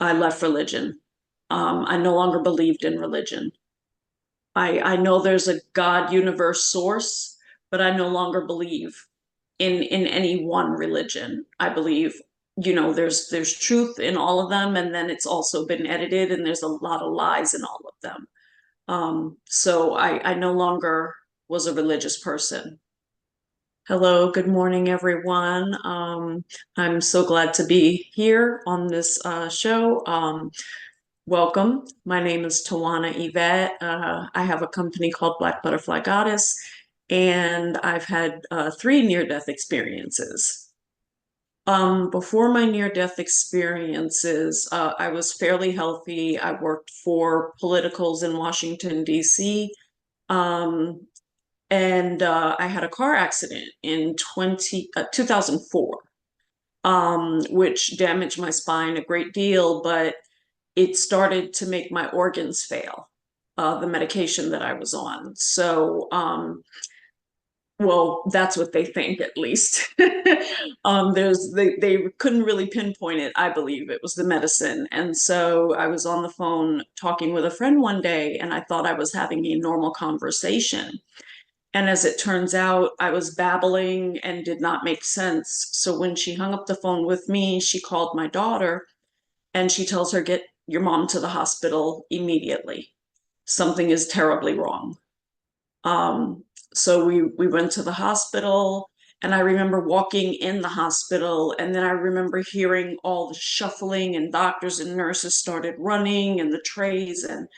I left religion. I no longer believed in religion. I know there's a God universe source, but I no longer believe in any one religion. I believe, there's truth in all of them, and then it's also been edited, and there's a lot of lies in all of them. So I no longer was a religious person. Hello, good morning, everyone. I'm so glad to be here on this show. Welcome. My name is Tawana Yvette. I have a company called Black Butterfly Goddess, and I've had three near-death experiences. Before my near-death experiences, I was fairly healthy. I worked for politicals in Washington, D.C. Um, and I had a car accident in 2004, which damaged my spine a great deal, but it started to make my organs fail, the medication that I was on. So, well, that's what they think, at least. They couldn't really pinpoint it. I believe it was the medicine. And so I was on the phone talking with a friend one day, and I thought I was having a normal conversation. And as it turns out, I was babbling and did not make sense. So when she hung up the phone with me, she called my daughter and she tells her, "Get your mom to the hospital immediately. Something is terribly wrong." Um, so we went to the hospital, and I remember walking in the hospital, and then I remember hearing all the shuffling, and doctors and nurses started running and the trays. And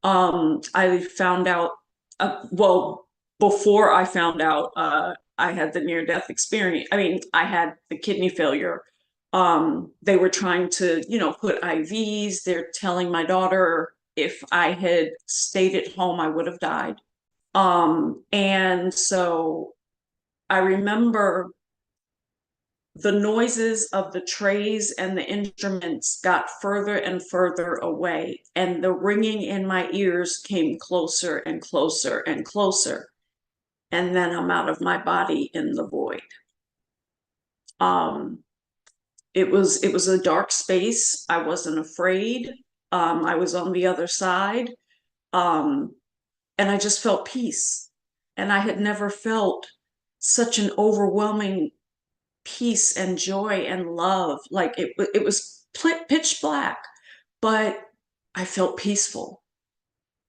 I found out, well, before I found out, I had the near death experience. I mean, I had the kidney failure. They were trying to, put IVs. They're telling my daughter if I had stayed at home, I would have died. And so I remember the noises of the trays and the instruments got further and further away, and the ringing in my ears came closer and closer and closer. And then I'm out of my body in the void. Um, it was a dark space. I wasn't afraid. I was on the other side. Um, and I just felt peace. And I had never felt such an overwhelming peace and joy and love. Like it was pitch black, but I felt peaceful.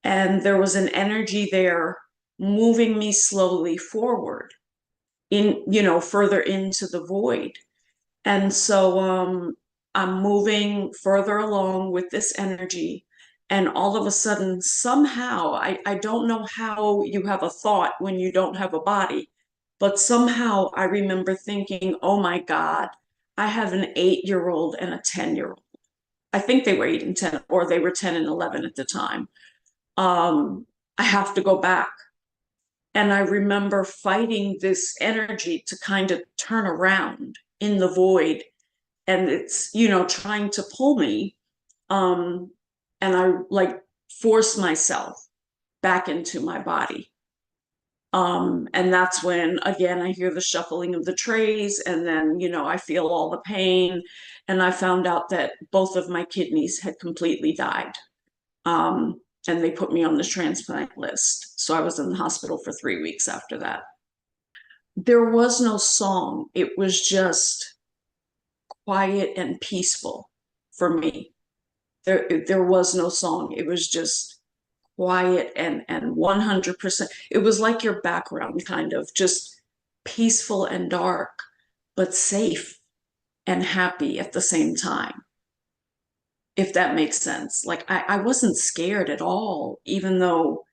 And there was an energy there moving me slowly forward further into the void. And so I'm moving further along with this energy. And all of a sudden, somehow, I don't know how you have a thought when you don't have a body, but somehow I remember thinking, oh my God, I have an 8-year-old and a 10-year-old. I think they were 8 and 10, or they were 10 and 11 at the time. I have to go back. And I remember fighting this energy to kind of turn around in the void, and it's trying to pull me, um and I like force myself back into my body, and that's when again I hear the shuffling of the trays, and then I feel all the pain, and I found out that both of my kidneys had completely died, um and they put me on the transplant list, so I was in the hospital for 3 weeks after that. There was no song, it was just quiet and peaceful for me. There was no song. It was just quiet and 100%. It was like your background, kind of just peaceful and dark, but safe and happy at the same time, if that makes sense. Like I wasn't scared at all, even though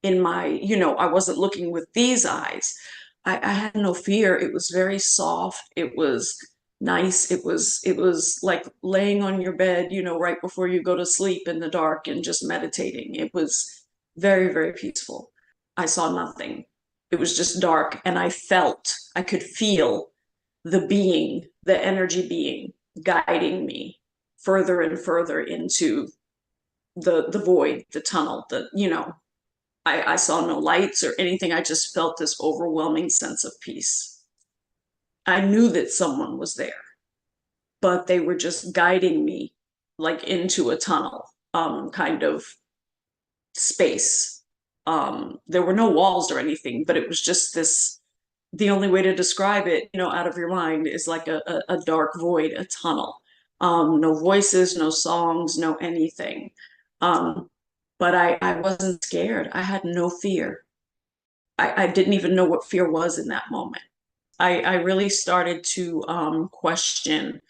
in my, I wasn't looking with these eyes. I had no fear. It was very soft. It was nice. It was like laying on your bed, right before you go to sleep in the dark and just meditating. It was very, very peaceful. I saw nothing. It was just dark, and I could feel the energy being guiding me further and further into the void, the tunnel, I saw no lights or anything. I just felt this overwhelming sense of peace. I knew that someone was there, but they were just guiding me like into a tunnel, kind of space. There were no walls or anything, but it was just this, the only way to describe it, out of your mind is like a dark void, a tunnel. No voices, no songs, no anything. Um, but I wasn't scared. I had no fear. I didn't even know what fear was in that moment. I really started to question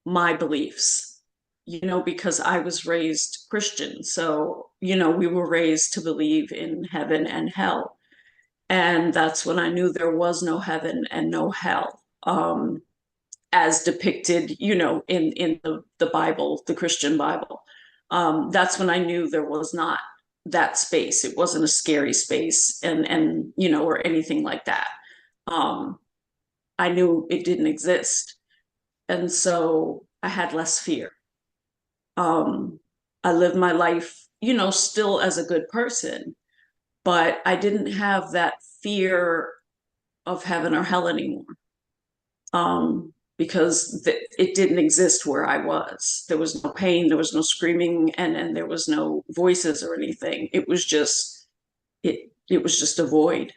my beliefs, because I was raised Christian. So, we were raised to believe in heaven and hell. And that's when I knew there was no heaven and no hell, as depicted, in the Bible, the Christian Bible. That's when I knew there was not that space. It wasn't a scary space or anything like that. Um, I knew it didn't exist. And so I had less fear. Um, I lived my life, still as a good person, but I didn't have that fear of heaven or hell anymore. Because it didn't exist where I was. There was no pain, there was no screaming, and there was no voices or anything. It was just a void.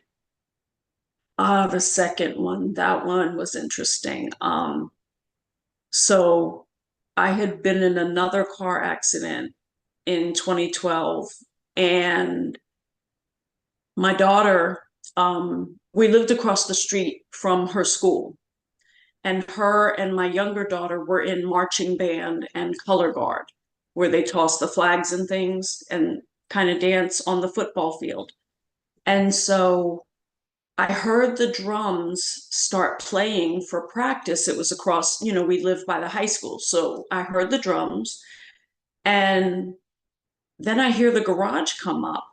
The second one, that one was interesting. So I had been in another car accident in 2012, and my daughter, we lived across the street from her school, and her and my younger daughter were in marching band and color guard, where they toss the flags and things and kind of dance on the football field. And so I heard the drums start playing for practice. It was across, we lived by the high school. So I heard the drums, and then I hear the garage come up,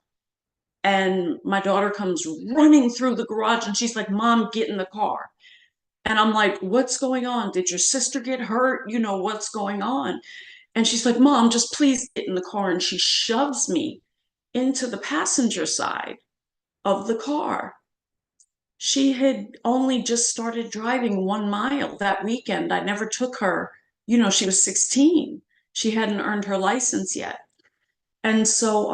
and my daughter comes running through the garage, and she's like, "Mom, get in the car." And I'm like, "What's going on? Did your sister get hurt? What's going on?" And she's like, "Mom, just please get in the car." And she shoves me into the passenger side of the car. She had only just started driving 1 mile that weekend. I never took her. She was 16. She hadn't earned her license yet. And so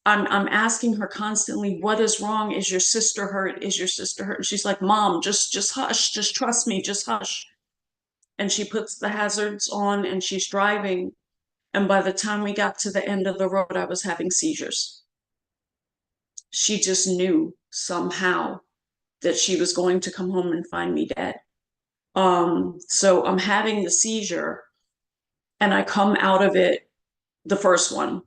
I'm asking her constantly, "What is wrong? Is your sister hurt? Is your sister hurt?" And she's like, "Mom, just hush. Just trust me. Just hush." And she puts the hazards on and she's driving. And by the time we got to the end of the road, I was having seizures. She just knew somehow that she was going to come home and find me dead. So I'm having the seizure, and I come out of it, the first one,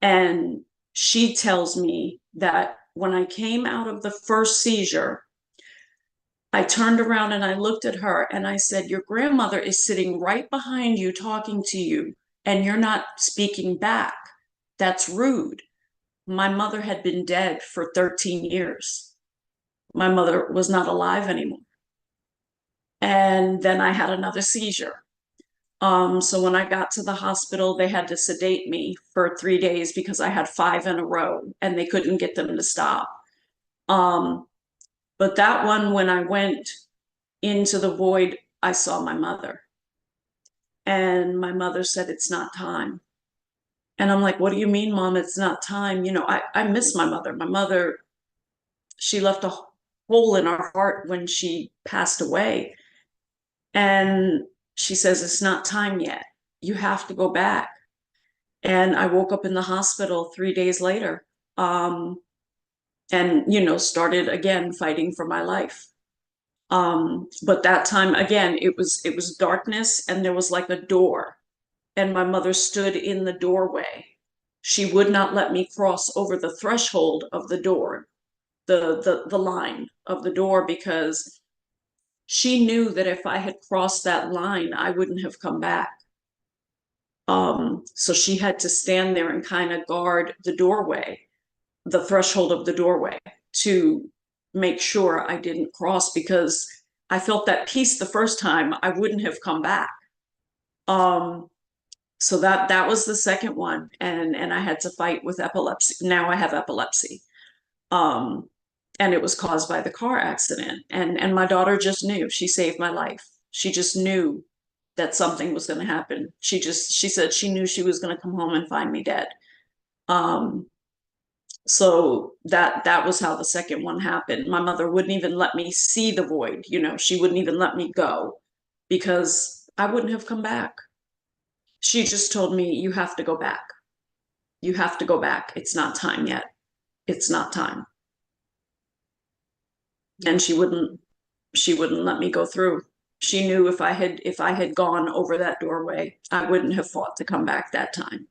and she tells me that when I came out of the first seizure, I turned around and I looked at her and I said, "Your grandmother is sitting right behind you talking to you, and you're not speaking back. That's rude." My mother had been dead for 13 years. My mother was not alive anymore. And then I had another seizure. So when I got to the hospital, they had to sedate me for 3 days because I had 5 in a row and they couldn't get them to stop. But that one, when I went into the void, I saw my mother. And my mother said, "It's not time." And I'm like, "What do you mean, Mom? It's not time?" I miss my mother. My mother, she left a hole in our heart when she passed away. And she says, "It's not time yet. You have to go back." And I woke up in the hospital 3 days later, and, started again fighting for my life. But that time, again, it was darkness, and there was like a door, and my mother stood in the doorway. She would not let me cross over the threshold of the door, the line of the door, because she knew that if I had crossed that line, I wouldn't have come back. So she had to stand there and kind of guard the doorway, the threshold of the doorway, to make sure I didn't cross, because I felt that peace the first time, I wouldn't have come back. So that was the second one, and I had to fight with epilepsy. Now I have epilepsy. Um, and it was caused by the car accident. And my daughter just knew. She saved my life. She just knew that something was going to happen. She said she knew she was going to come home and find me dead. Um, so that was how the second one happened. My mother wouldn't even let me see the void. She wouldn't even let me go because I wouldn't have come back. She just told me, you have to go back. You have to go back. It's not time yet. It's not time. And she wouldn't let me go through. She knew if I had gone over that doorway, I wouldn't have fought to come back that time.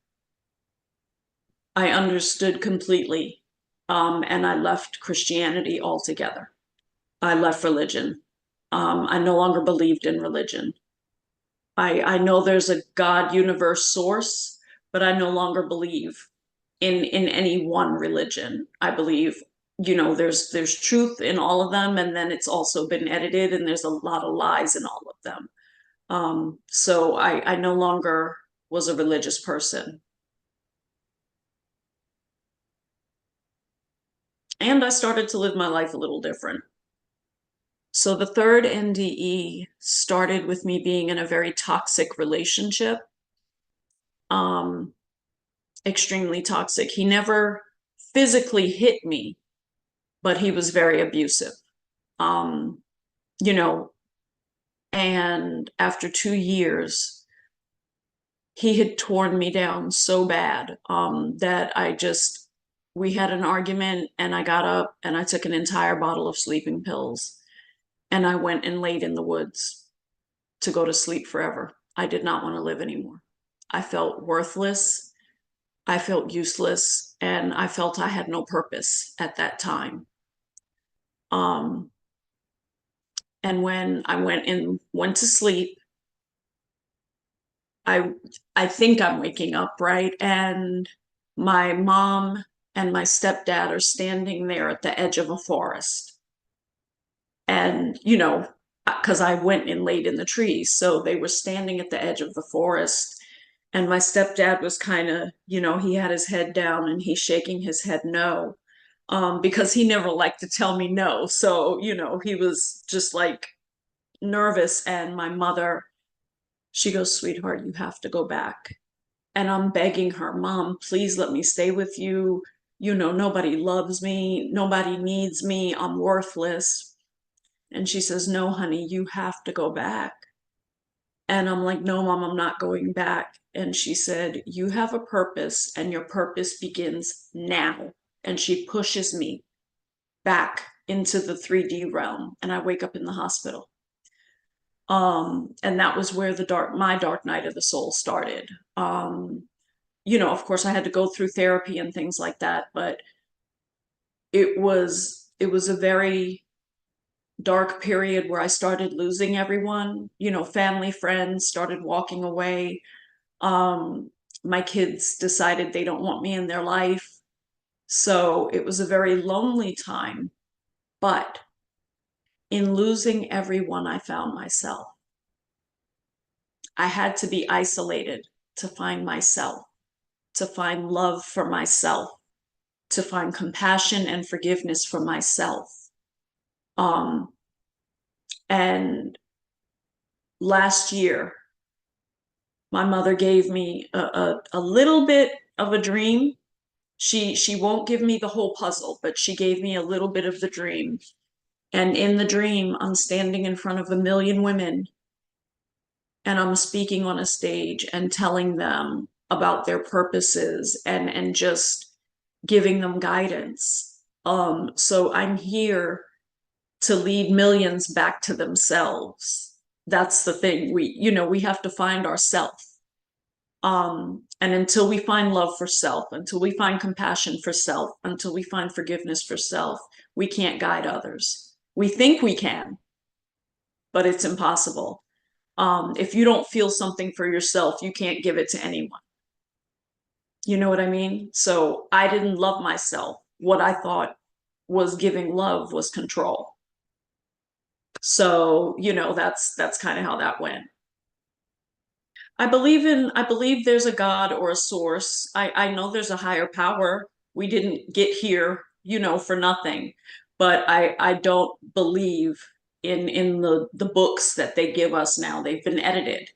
I understood completely. And I left Christianity altogether. I left religion. I no longer believed in religion. I know there's a God universe source, but I no longer believe in any one religion. I believe, there's truth in all of them, and then it's also been edited, and there's a lot of lies in all of them. So I no longer was a religious person. And I started to live my life a little different. So the third NDE started with me being in a very toxic relationship, um, extremely toxic. He never physically hit me, but he was very abusive. Um, you know, and after 2 years, he had torn me down so bad, that we had an argument and I got up and I took an entire bottle of sleeping pills and I went and laid in the woods to go to sleep forever. I did not want to live anymore. I felt worthless. I felt useless, and I felt I had no purpose at that time. Um, and when I went to sleep, I I think I'm waking up, right? And my mom and my stepdad are standing there at the edge of a forest. And, because I went and laid in the trees, so they were standing at the edge of the forest. And my stepdad was kind of, he had his head down and he's shaking his head no, because he never liked to tell me no. So, he was just like nervous. And my mother, she goes, sweetheart, you have to go back. And I'm begging her, Mom, please let me stay with you. Nobody loves me. Nobody needs me. I'm worthless. And she says, no, honey, you have to go back. And I'm like, no, Mom, I'm not going back. And she said, you have a purpose, and your purpose begins now. And she pushes me back into the 3D realm, and I wake up in the hospital. And that was where my dark night of the soul started. Of course, I had to go through therapy and things like that, but it was a very dark period where I started losing everyone, family, friends started walking away. My kids decided they don't want me in their life. So it was a very lonely time. But in losing everyone, I found myself. I had to be isolated to find myself, to find love for myself, to find compassion and forgiveness for myself. And last year, my mother gave me a little bit of a dream. She won't give me the whole puzzle, but she gave me a little bit of the dream. And in the dream, I'm standing in front of 1 million women, and I'm speaking on a stage and telling them about their purposes and just giving them guidance. So I'm here to lead millions back to themselves. That's the thing. We have to find ourselves. And until we find love for self, until we find compassion for self, until we find forgiveness for self, we can't guide others. We think we can, but it's impossible. If you don't feel something for yourself, you can't give it to anyone. You know what I mean? So I didn't love myself. What I thought was giving love was control. So, that's kind of how that went. I believe there's a God or a source. I know there's a higher power. We didn't get here, for nothing. But I don't believe in the books that they give us now. They've been edited.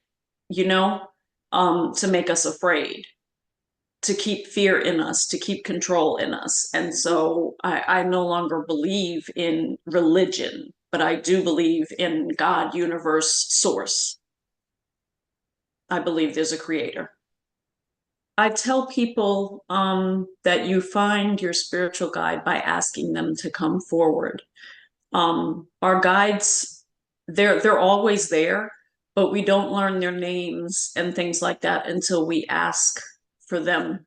you know, to make us afraid, to keep fear in us, to keep control in us. And so I no longer believe in religion, but I do believe in God, universe, source. I believe there's a creator. I tell people that you find your spiritual guide by asking them to come forward. Our guides, they're always there, but we don't learn their names and things like that until we ask for them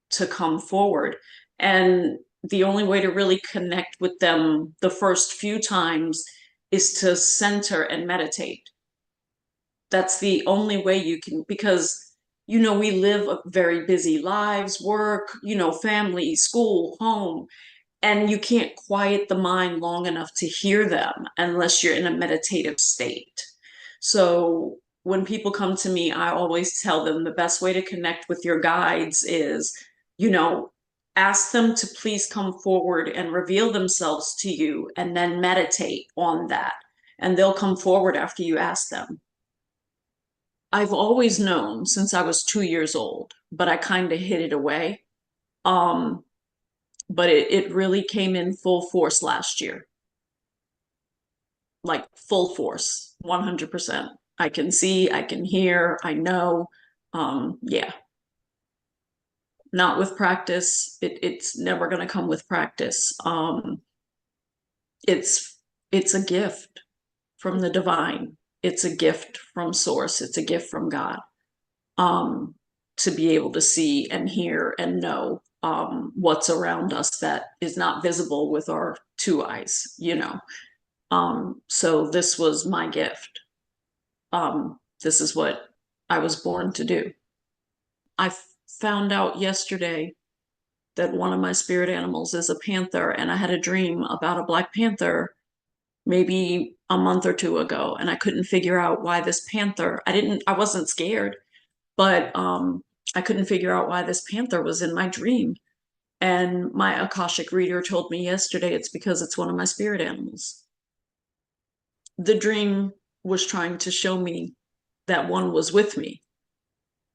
to come forward. And the only way to really connect with them the first few times is to center and meditate. That's the only way you can, because, we live very busy lives, work, family, school, home, and you can't quiet the mind long enough to hear them unless you're in a meditative state. So when people come to me, I always tell them the best way to connect with your guides is, you know, ask them to please come forward and reveal themselves to you, and then meditate on that. And they'll come forward after you ask them. I've always known since I was 2 years old, but I kind of hid it away. Um, but it really came in full force last year, like full force, 100%. I can see, I can hear, I know. Yeah, not with practice. It's never going to come with practice. It's it's a gift from the divine. It's a gift from source. It's a gift from God. Um, to be able to see and hear and know what's around us that is not visible with our two eyes. So this was my gift. This is what I was born to do. I found out yesterday that one of my spirit animals is a panther, and I had a dream about a black panther maybe a month or two ago, and I couldn't figure out why this panther, I wasn't scared, but I couldn't figure out why this panther was in my dream. And my Akashic reader told me yesterday it's because it's one of my spirit animals. The dream was trying to show me that one was with me.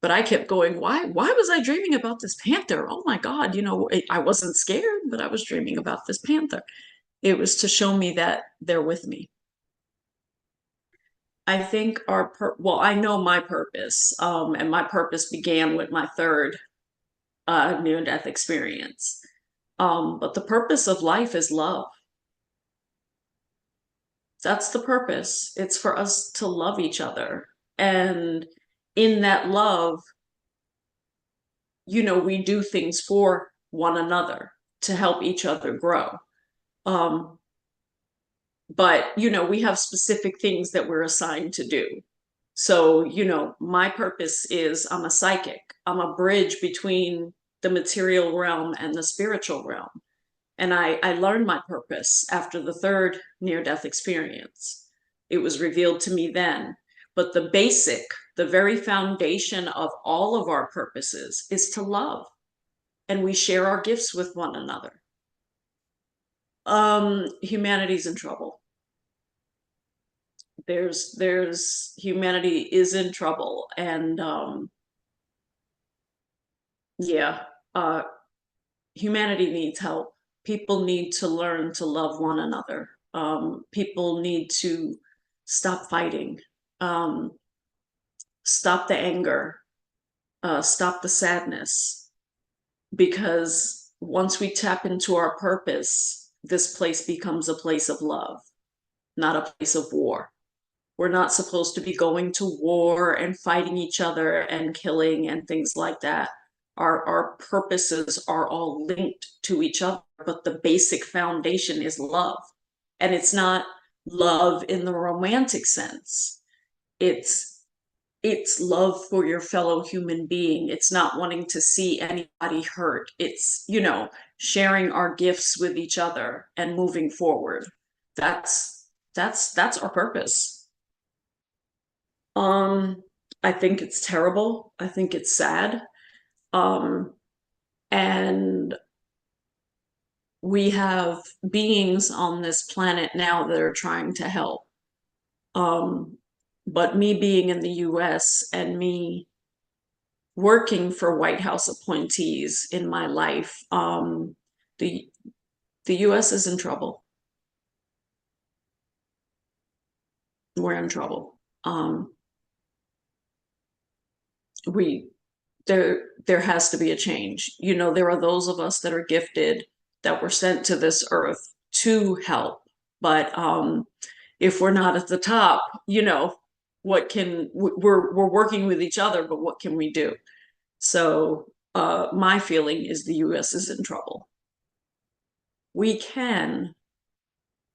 But I kept going, why was I dreaming about this panther? Oh my God, I wasn't scared, but I was dreaming about this panther. It was to show me that they're with me. I think well, I know my purpose, and my purpose began with my third near-death experience. But the purpose of life is love. That's the purpose. It's for us to love each other. And in that love, we do things for one another to help each other grow. Um, but, we have specific things that we're assigned to do. So, my purpose is I'm a psychic. I'm a bridge between the material realm and the spiritual realm. And I learned my purpose after the third near-death experience. It was revealed to me then. But the very foundation of all of our purposes is to love. And we share our gifts with one another. Humanity's in trouble. Humanity is in trouble. And yeah, uh, humanity needs help. People need to learn to love one another. People need to stop fighting, um, stop the anger, stop the sadness. Because once we tap into our purpose, this place becomes a place of love, not a place of war. We're not supposed to be going to war and fighting each other and killing and things like that. Our purposes are all linked to each other, but the basic foundation is love. And it's not love in the romantic sense. It's love for your fellow human being. It's not wanting to see anybody hurt. It's, sharing our gifts with each other and moving forward. That's our purpose. Um, I think it's terrible. I think it's sad. Um, and we have beings on this planet now that are trying to help. Um, But me being in the US and me working for White House appointees in my life, the the US is in trouble. We're in trouble. We there has to be a change. You know, there are those of us that are gifted, that were sent to this earth to help. But if we're not at the top, you know, what can we're working with each other, but what can we do? So my feeling is the US is in trouble. We can,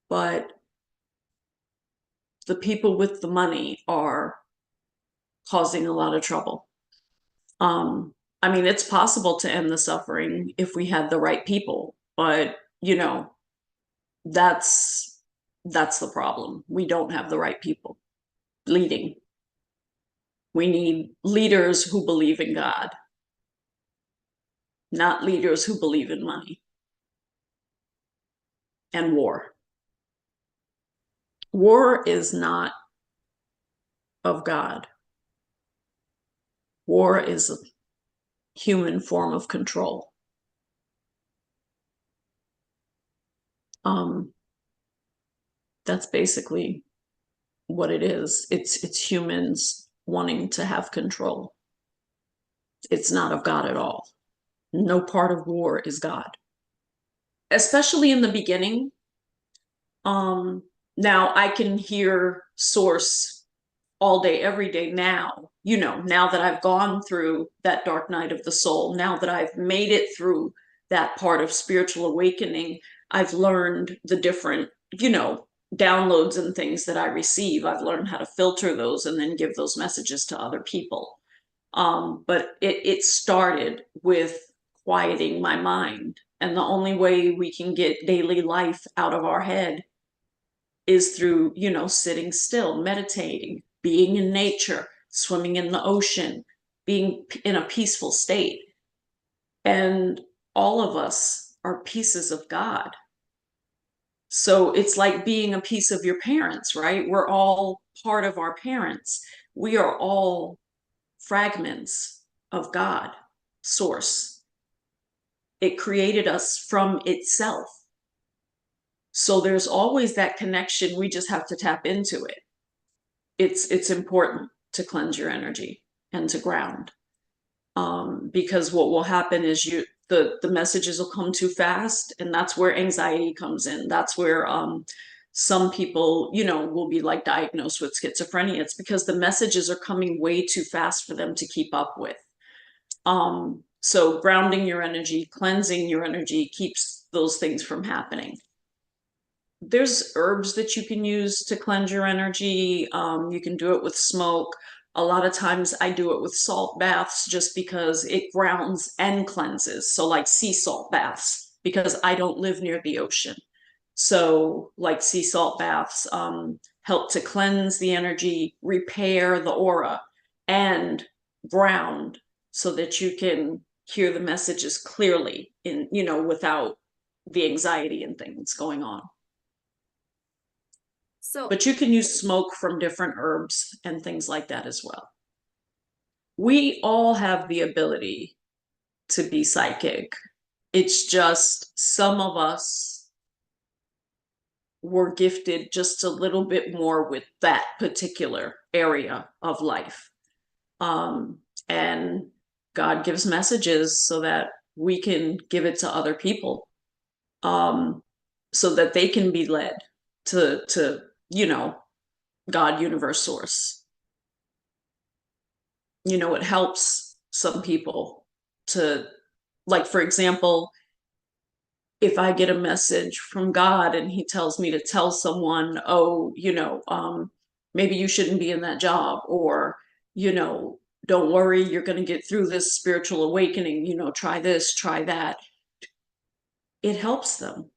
but the people with the money are causing a lot of trouble. I mean, it's possible to end the suffering if we had the right people, but you know, that's that's the problem. We don't have the right people leading. We need leaders who believe in God, not leaders who believe in money and war. War is not of God. War is a human form of control. That's basically what it is. It's humans wanting to have control. It's not of God at all. No part of war is God. Especially in the beginning. Now I can hear source all day, every day now, you know, now that I've gone through that dark night of the soul, now that I've made it through that part of spiritual awakening, I've learned the different, you know, downloads and things that I receive. I've learned how to filter those and then give those messages to other people. But it started with quieting my mind. And the only way we can get daily life out of our head is through, you know, sitting still, meditating, being in nature, swimming in the ocean, being in a peaceful state. And all of us are pieces of God. So it's like being a piece of your parents, right? We're all part of our parents. We are all fragments of God, source. It created us from itself. So there's always that connection. We just have to tap into it. It's important to cleanse your energy and to ground. Because what will happen is the messages will come too fast, and that's where anxiety comes in. That's where some people, you know, will be like diagnosed with schizophrenia. It's because the messages are coming way too fast for them to keep up with. So grounding your energy, cleansing your energy keeps those things from happening. There's herbs that you can use to cleanse your energy. You can do it with smoke. A lot of times I do it with salt baths just because it grounds and cleanses. So like sea salt baths, because I don't live near the ocean. So like sea salt baths help to cleanse the energy, repair the aura, and ground so that you can hear the messages clearly in, you know, without the anxiety and things going on. But you can use smoke from different herbs and things like that as well. We all have the ability to be psychic. It's just some of us were gifted just a little bit more with that particular area of life. And God gives messages so that we can give it to other people, so that they can be led to you know, God, universe, source. You know, it helps some people to, like, for example, if I get a message from God and he tells me to tell someone, oh, you know, maybe you shouldn't be in that job, or, you know, don't worry, you're going to get through this spiritual awakening, you know, try this, try that. It helps them.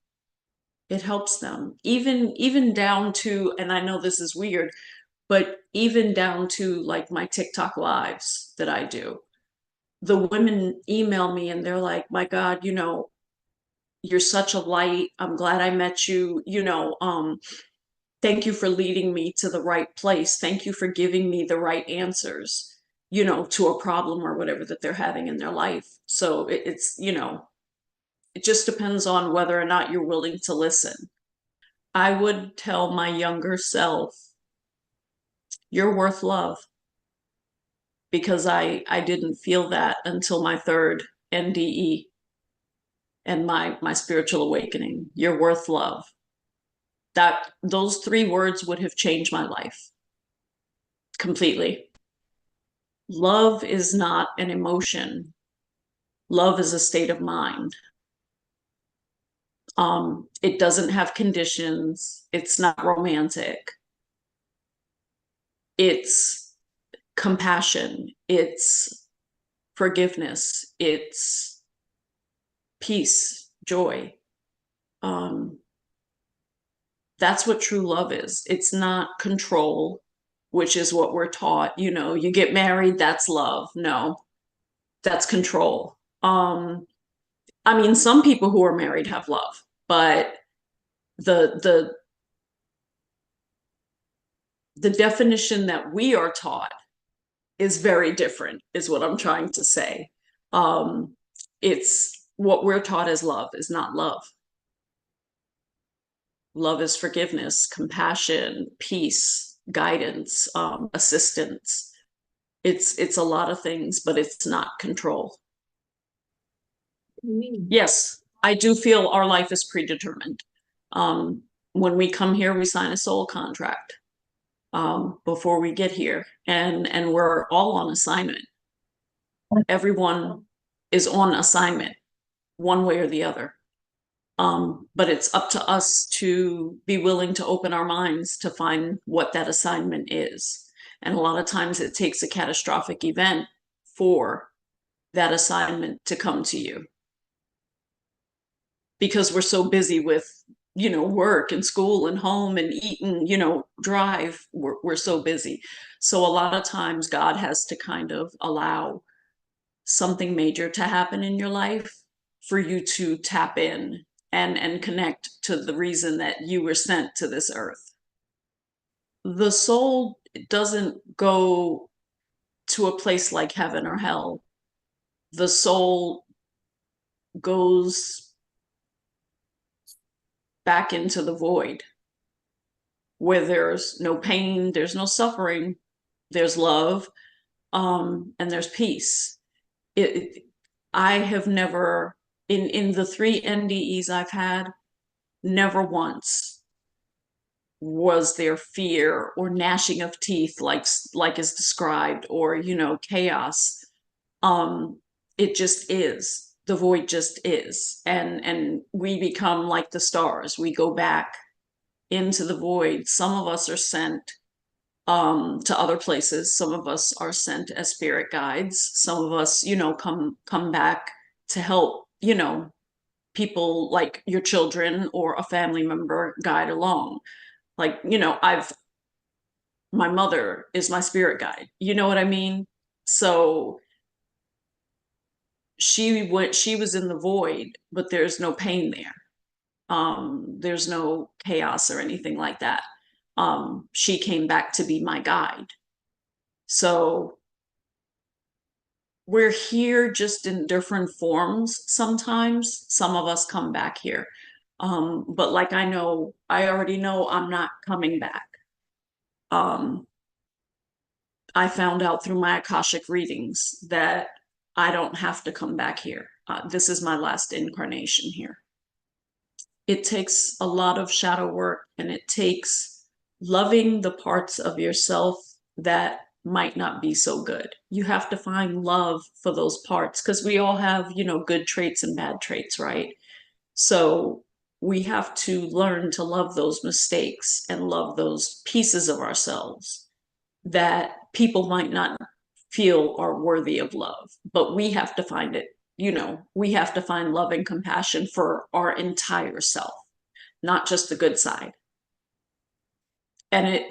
It helps them. Even down to, and I know this is weird, but even down to like my TikTok lives that I do. The women email me and they're like, my God, you know, you're such a light. I'm glad I met you. You know, Thank you for leading me to the right place. Thank you for giving me the right answers, to a problem or whatever that they're having in their life. So it just depends on whether or not you're willing to listen. I would tell my younger self, you're worth love, because I didn't feel that until my third NDE and my spiritual awakening. You're worth love. Those three words would have changed my life completely. Love is not an emotion. Love is a state of mind. It doesn't have conditions. It's not romantic. It's compassion. It's forgiveness. It's peace, joy. That's what true love is. It's not control, which is what we're taught. You get married, that's love. No, that's control. I mean, some people who are married have love, but the the definition that we are taught is very different, is what I'm trying to say. It's what we're taught as love is not love. Love is forgiveness, compassion, peace, guidance, assistance. It's a lot of things, but it's not control. Yes, I do feel our life is predetermined. When we come here, we sign a soul contract before we get here, and we're all on assignment. Everyone is on assignment, one way or the other. But it's up to us to be willing to open our minds to find what that assignment is. And a lot of times it takes a catastrophic event for that assignment to come to you, because we're so busy with work and school and home and eat and drive. We're so busy. So a lot of times God has to kind of allow something major to happen in your life for you to tap in and connect to the reason that you were sent to this earth. The soul doesn't go to a place like heaven or hell. The soul goes back into the void, where there's no pain, there's no suffering, there's love, and there's peace. I have never, in the 3 NDEs I've had, never once was there fear or gnashing of teeth like is described, or chaos. It just is. The void just is, and we become like the stars. We go back into the void. Some of us are sent to other places. Some of us are sent as spirit guides. Some of us, come back to help, people like your children or a family member guide along. Like, my mother is my spirit guide. You know what I mean? So she was in the void, but there's no pain there. There's no chaos or anything like that. She came back to be my guide. So we're here just in different forms sometimes. Some of us come back here. But like I already know I'm not coming back. I found out through my Akashic readings that I don't have to come back here. This is my last incarnation here. It takes a lot of shadow work, and it takes loving the parts of yourself that might not be so good. You have to find love for those parts, because we all have, good traits and bad traits, right? So we have to learn to love those mistakes and love those pieces of ourselves that people might not feel are worthy of love. But we have to find it. We have to find love and compassion for our entire self, not just the good side. And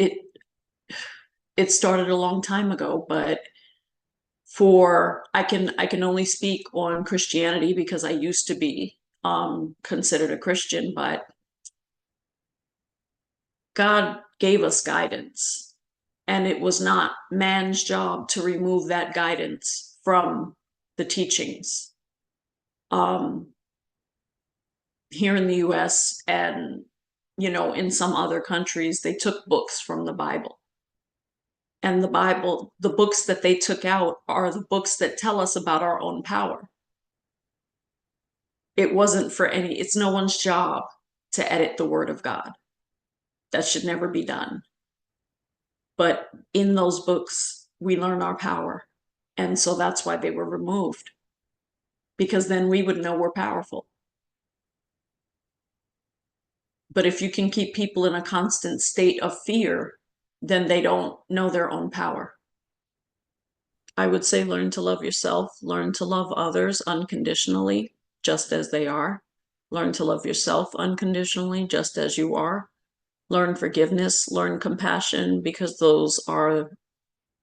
it started a long time ago, but I can only speak on Christianity because I used to be considered a Christian, but God gave us guidance, and it was not man's job to remove that guidance from the teachings. Here in the US and, in some other countries, they took books from the Bible. And the Bible, the books that they took out are the books that tell us about our own power. It's no one's job to edit the word of God. That should never be done. But in those books, we learn our power. And so that's why they were removed, because then we would know we're powerful. But if you can keep people in a constant state of fear, then they don't know their own power. I would say learn to love yourself, learn to love others unconditionally, just as they are. Learn to love yourself unconditionally, just as you are. Learn forgiveness, learn compassion, because those are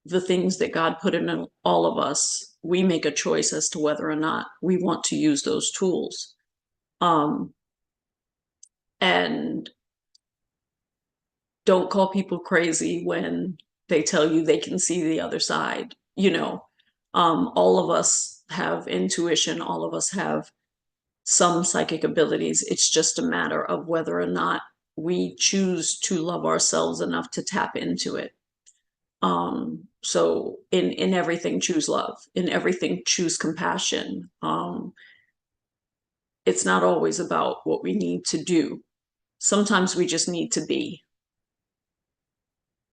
the things that God put in all of us. We make a choice as to whether or not we want to use those tools. And don't call people crazy when they tell you they can see the other side. All of us have intuition, all of us have some psychic abilities. It's just a matter of whether or not we choose to love ourselves enough to tap into it. So in everything, choose love. In everything, choose compassion. It's not always about what we need to do. Sometimes we just need to be.